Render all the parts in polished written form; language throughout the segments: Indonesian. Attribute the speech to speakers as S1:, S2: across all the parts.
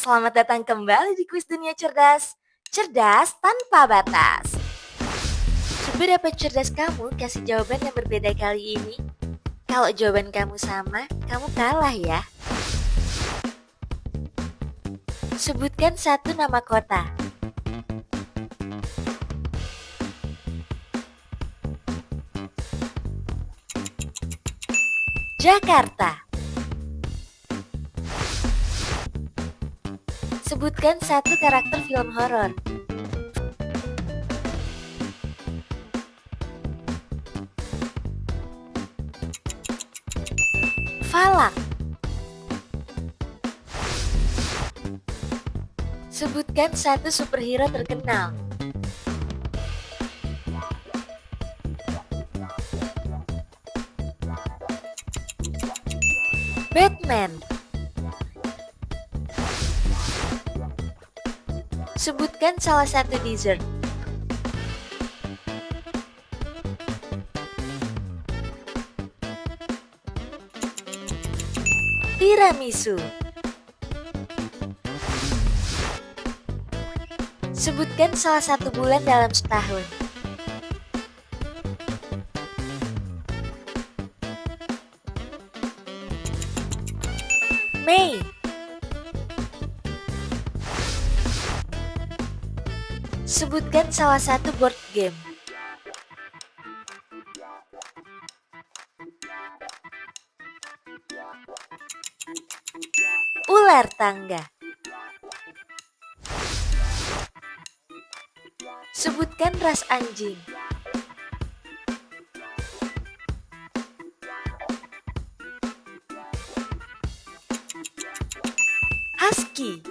S1: Selamat datang kembali di kuis dunia cerdas. Cerdas tanpa batas. Seberapa cerdas kamu kasih jawaban yang berbeda kali ini? Kalau jawaban kamu sama, kamu kalah ya. Sebutkan satu nama kota. Jakarta. Sebutkan satu karakter film horor. Falak. Sebutkan satu superhero terkenal. Batman. Sebutkan salah satu dessert. Tiramisu. Sebutkan salah satu bulan dalam setahun. Mei. Sebutkan salah satu board game. Ular tangga. Sebutkan ras anjing. Husky.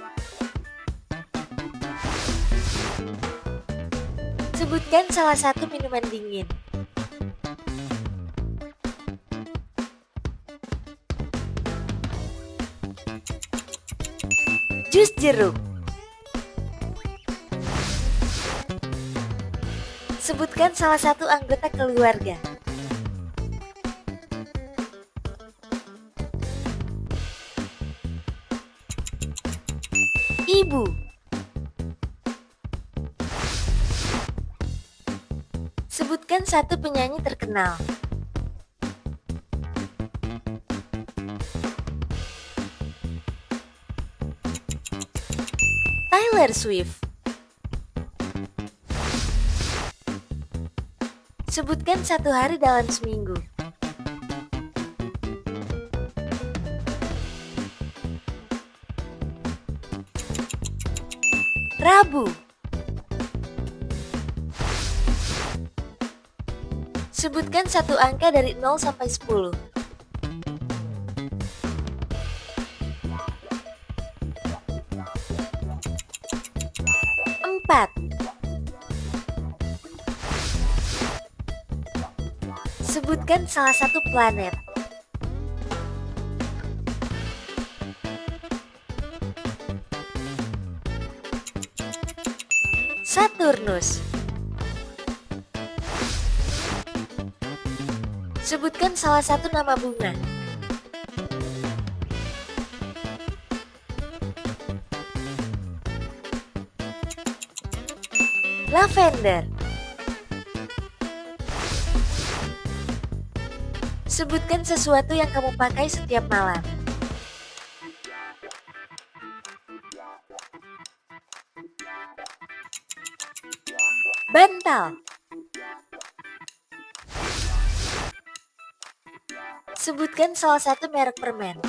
S1: Sebutkan salah satu minuman dingin. Jus jeruk. Sebutkan salah satu anggota keluarga. Ibu. Sebutkan satu penyanyi terkenal. Taylor Swift. Sebutkan satu hari dalam seminggu. Rabu. Sebutkan satu angka dari 0 sampai 10. Empat. Sebutkan salah satu planet. Saturnus. Sebutkan salah satu nama bunga. Lavender. Sebutkan sesuatu yang kamu pakai setiap malam. Bantal. Sebutkan salah satu merek permen.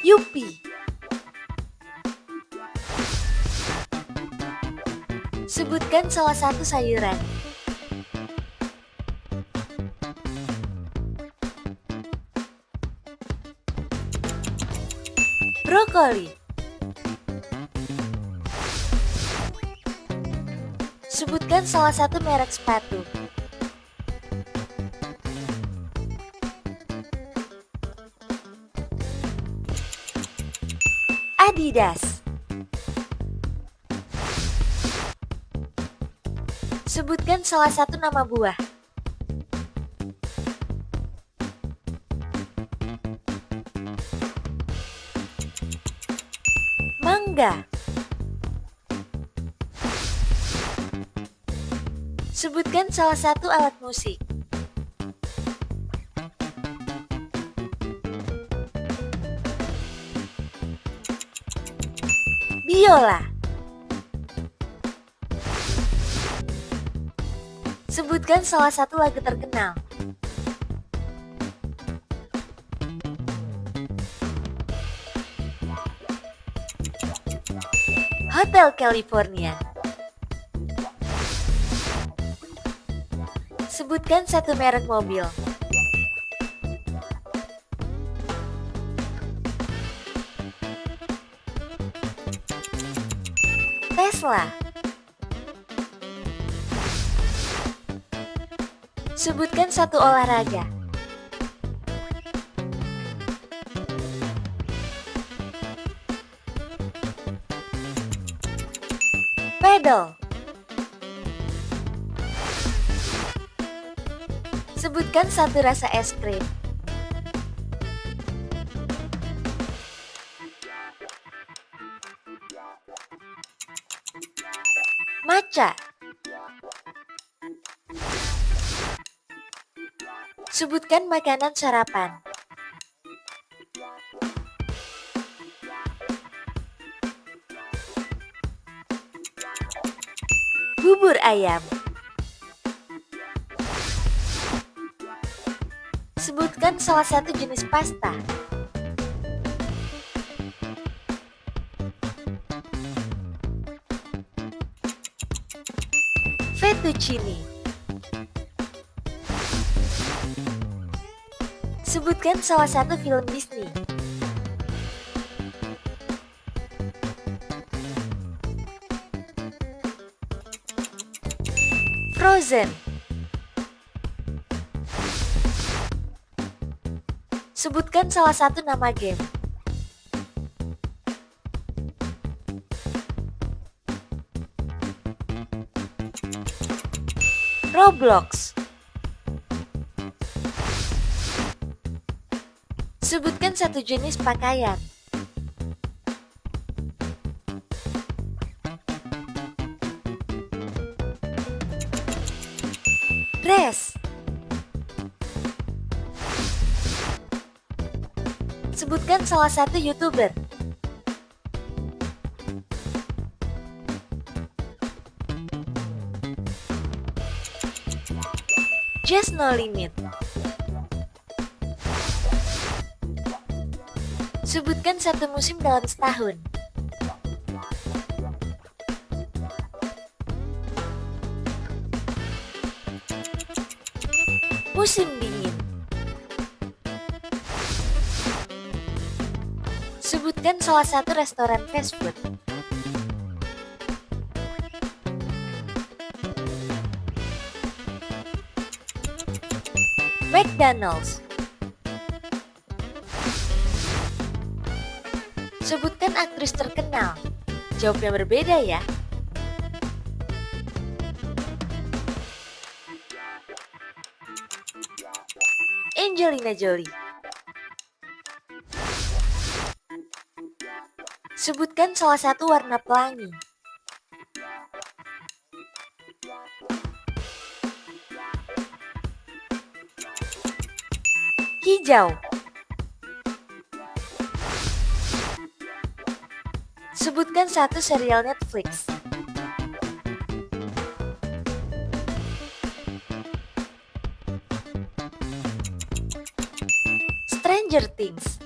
S1: Yupi. Sebutkan salah satu sayuran. Brokoli. Sebutkan salah satu merek sepatu. Adidas. Sebutkan salah satu nama buah. Tangga. Sebutkan salah satu alat musik. Biola. Sebutkan salah satu lagu terkenal. Hotel California. Sebutkan satu merek mobil. Tesla. Sebutkan satu olahraga. Pedal. Sebutkan satu rasa es krim. Matcha. Sebutkan makanan sarapan. Bubur ayam. Sebutkan salah satu jenis pasta. Fettuccine. Sebutkan salah satu film Disney. Frozen. Sebutkan salah satu nama game. Roblox. Sebutkan satu jenis pakaian. Dress. Sebutkan salah satu YouTuber. Just No Limit. Sebutkan satu musim dalam setahun. Musim dingin. Sebutkan salah satu restoran fast food. McDonald's. Sebutkan aktris terkenal. Jawabnya berbeda ya. Angelina Jolie. Sebutkan salah satu warna pelangi. Hijau. Sebutkan satu serial Netflix. Stranger Things.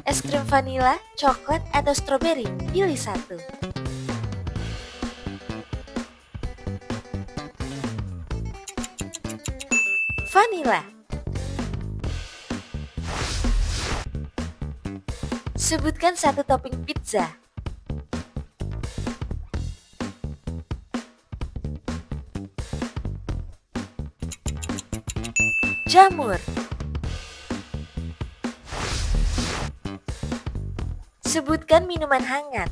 S1: Es krim vanila, coklat, atau stroberi? Pilih satu. Vanila. Sebutkan satu topping pizza. Jamur. Sebutkan minuman hangat.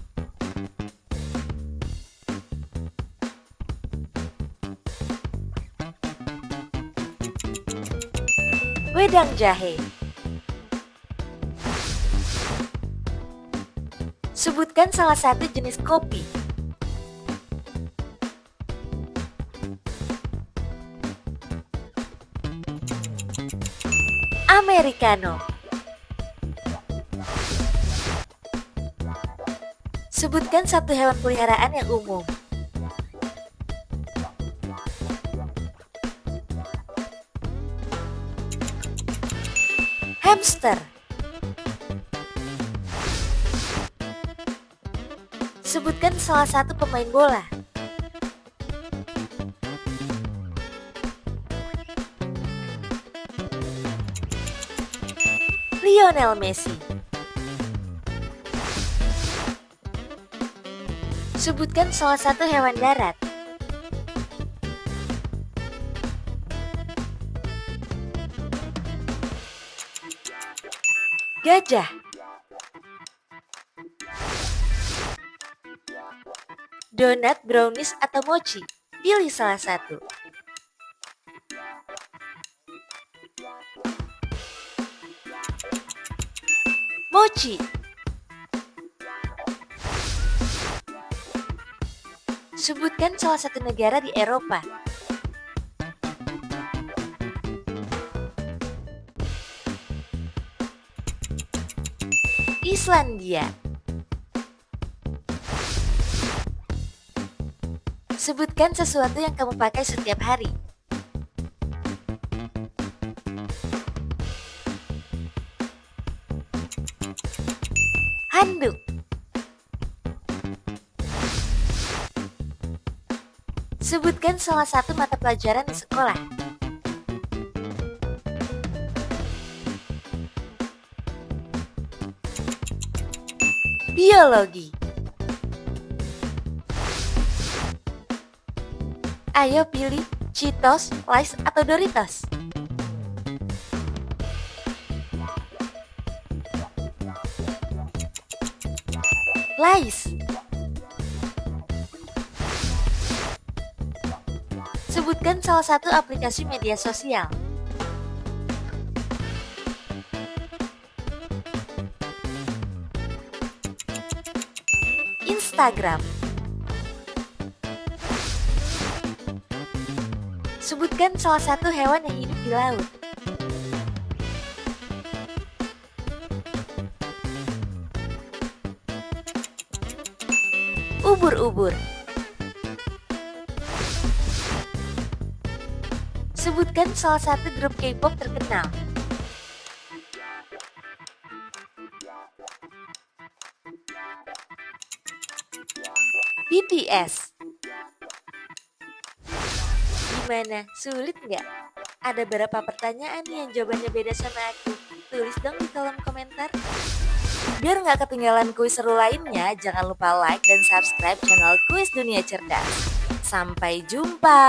S1: Wedang jahe. Sebutkan salah satu jenis kopi. Americano. Sebutkan satu hewan peliharaan yang umum. Hamster. Sebutkan salah satu pemain bola. Lionel Messi. Sebutkan salah satu hewan darat. Gajah. Donat, brownies, atau mochi? Pilih salah satu. Mochi. Sebutkan salah satu negara di Eropa. Islandia. Sebutkan sesuatu yang kamu pakai setiap hari. Handuk. Sebutkan salah satu mata pelajaran di sekolah. Biologi. Ayo pilih Cheetos, Lays, atau Doritos. Lays. Sebutkan salah satu aplikasi media sosial. Instagram. Sebutkan salah satu hewan yang hidup di laut. Ubur-ubur. Sebutkan salah satu grup K-pop terkenal. BTS. Gimana? Sulit nggak? Ada berapa pertanyaan nih yang jawabannya beda sama aku? Tulis dong di kolom komentar. Biar nggak ketinggalan kuis seru lainnya, jangan lupa like dan subscribe channel Kuis Dunia Cerdas. Sampai jumpa!